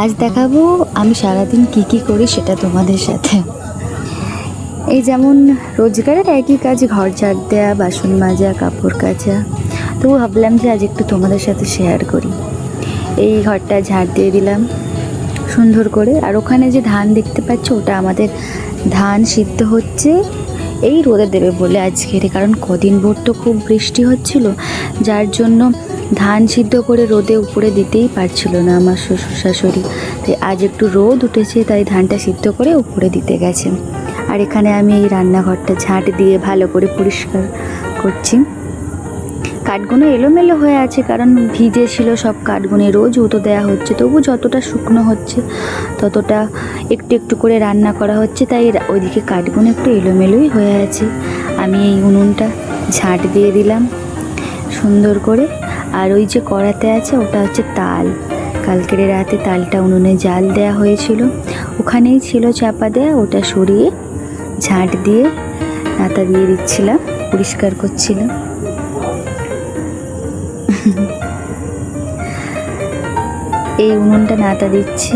আজ দেখাবো আমি সারাদিন কি করি সেটা তোমাদের সাথে। এই যেমন রোজগারের একই কাজ, ঘর ঝাড় দেওয়া, বাসন মাজা, কাপড় কাচা। তো ভাবলাম যে আজ একটু তোমাদের সাথে শেয়ার করি। এই ঘরটা ঝাড় দিয়ে দিলাম সুন্দর করে। আর ওখানে যে ধান দেখতে পাচ্ছ, ওটা আমাদের ধান সিদ্ধ হচ্ছে। এই রোদে দেবে বলে আজকের, কারণ কদিন ভোর তো খুব বৃষ্টি হচ্ছিল, যার জন্য ধান সিদ্ধ করে রোদে উপরে দিতেই পারছিল না আমার শ্বশুর শাশুড়ি। তাই আজ একটু রোদ উঠেছে, তাই ধানটা সিদ্ধ করে উপরে দিতে গেছে। আর এখানে আমি এই রান্নাঘরটা ঝাঁট দিয়ে ভালো করে পরিষ্কার করছি। কাঠগুলো এলোমেলো হয়ে আছে, কারণ ভিজে ছিল সব কাঠগুলো। রোজ উতো দেওয়া হচ্ছে, তবু যতটা শুকনো হচ্ছে ততটা একটু একটু করে রান্না করা হচ্ছে, তাই ওইদিকে কাঠগুলো একটু এলোমেলোই হয়ে আছে। আমি এই উনুনটা ঝাঁট দিয়ে দিলাম সুন্দর করে। আর ওই যে কড়াতে আছে, ওটা হচ্ছে তাল। কালকের রাতে তালটা উনুনে জাল দেওয়া হয়েছিল, ওখানেই ছিল চাপা দেওয়া। ওটা সরিয়ে ঝাঁট দিয়ে নাতা দিয়ে দিচ্ছিলাম, পরিষ্কার করছিলাম। এই উনুনটা নাতা দিচ্ছি।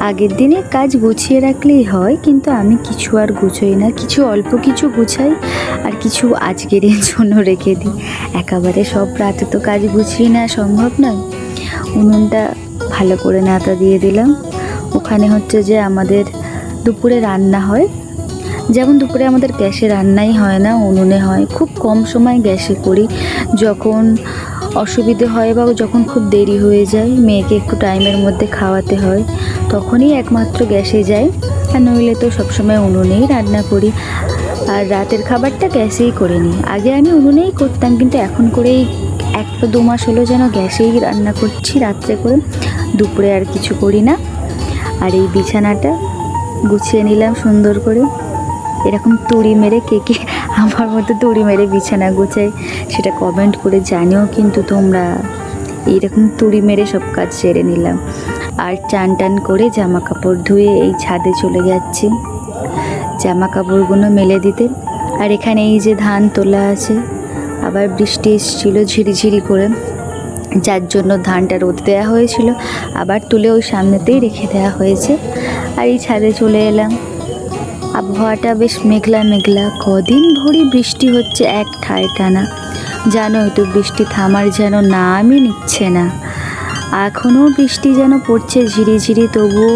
আগের দিনে কাজ গুছিয়ে রাখলেই হয়, কিন্তু আমি কিছু আর গুছোই না, কিছু অল্প কিছু গুছাই আর কিছু আজকের জন্য রেখে দিই। একেবারে সব রাতে তো কাজ গুছিয়ে নেওয়া সম্ভব নয়। উনুনটা ভালো করে নাতা দিয়ে দিলাম। ওখানে হচ্ছে যে আমাদের দুপুরে রান্না হয়, যেমন দুপুরে আমাদের গ্যাসে রান্নাই হয় না, উনুনে হয়। খুব কম সময় গ্যাসে করি, যখন অসুবিধে হয় বা যখন খুব দেরি হয়ে যায়, মেয়েকে একটু টাইমের মধ্যে খাওয়াতে হয়, তখনই একমাত্র গ্যাসে যাই। আর নইলে তো সবসময় উনুনেই রান্না করি। আর রাতের খাবারটা গ্যাসেই করে নিই। আগে আমি উনুনেই করতাম, কিন্তু এখন করেই 1-2 মাস হলো যেন গ্যাসেই রান্না করছি রাত্রে করে, দুপুরে আর কিছু করি না। আর এই বিছানাটা গুছিয়ে নিলাম সুন্দর করে। এরকম তুড়ি মেরে কে আমার মতো তুড়ি মেরে বিছানা গুছাই সেটা কমেন্ট করে জানিও কিন্তু তোমরা। এইরকম তুড়ি মেরে সব কাজ সেরে নিলাম। আর চান টান করে জামা কাপড় ধুয়ে এই ছাদে চলে যাচ্ছি জামা কাপড়গুলো মেলে দিতে। আর এখানে এই যে ধান তোলা আছে, আবার বৃষ্টি এসেছিলো ঝিরিঝিরি করে, যার জন্য ধানটা রোদ দেওয়া হয়েছিল, আবার তুলে ওই সামনেতেই রেখে দেওয়া হয়েছে। আর এই ছাদে চলে এলাম। আবহাওয়াটা বেশ মেঘলা মেঘলা, কদিন ভোরই বৃষ্টি হচ্ছে এক ঠায় টানা। জানোই তো বৃষ্টি থামার যেন নামই নিচ্ছে না। এখনও বৃষ্টি যেন পড়ছে ঝিরিঝিরি, তবুও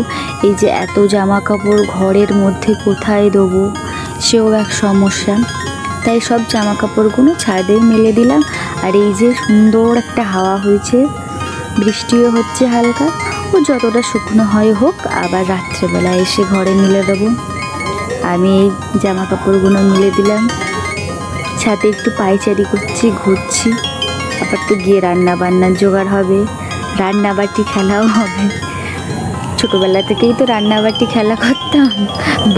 এই যে এত জামা কাপড় ঘরের মধ্যে কোথায় দেবো, সেও এক সমস্যা। তাই সব জামা কাপড়গুলো ছাদে মেলে দিলাম। আর এই যে সুন্দর একটা হাওয়া হয়েছে, বৃষ্টিও হচ্ছে হালকা। ও যতটা শুকনো হয় হোক, আবার রাত্রেবেলা এসে ঘরে মিলে দেবো। আমি এই জামা কাপড়গুলো মিলে দিলাম, ছাদে একটু পায়চারি করছি, ঘুরছি। আবার তো গিয়ে রান্না বান্নার জোগাড় হবে, রান্নাবাটি খেলাও হবে। ছোটোবেলা থেকেই তো রান্নাবাটি খেলা করতাম,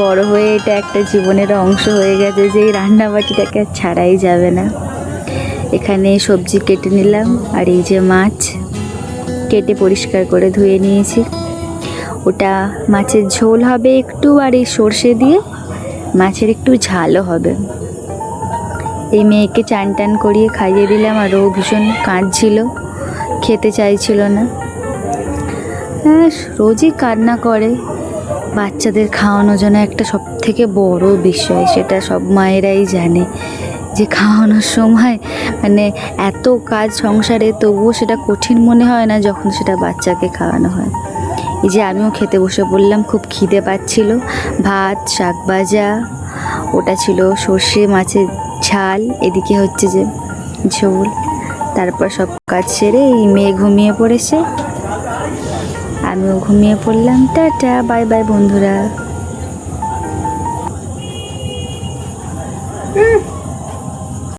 বড় হয়ে এটা একটা জীবনের অংশ হয়ে গেছে যে এই রান্নাবাটিটাকে আর ছাড়াই যাবে না। এখানে সবজি কেটে নিলাম, আর এই যে মাছ কেটে পরিষ্কার করে ধুয়ে নিয়েছি। ওটা মাছের ঝোল হবে একটু, আর এই সর্ষে দিয়ে মাছের একটু ঝালও হবে। এই মেয়েকে চান টান করিয়ে খাইয়ে দিলাম, আর ও ভীষণ কাঁদছিল, খেতে চাইছিল না। হ্যাঁ, রোজই কান্না করে। বাচ্চাদের খাওয়ানো যেন একটা সবথেকে বড় বিষয়, সেটা সব মায়েরাই জানে যে খাওয়ানোর সময় মানে এত কাজ সংসারে, তবুও সেটা কঠিন মনে হয় না যখন সেটা বাচ্চাকে খাওয়ানো হয়। এই যে আমিও খেতে বসে পড়লাম, খুব খিদে পাচ্ছিল। ভাত, শাক ভাজা, ওটা ছিল সর্ষে মাছের ঝাল, এদিকে হচ্ছে যে ঝোল। তারপর সব কাজ সেরে এই মেয়ে ঘুমিয়ে পড়েছে, আমিও ঘুমিয়ে পড়লাম। টাটা, বাই বাই বন্ধুরা।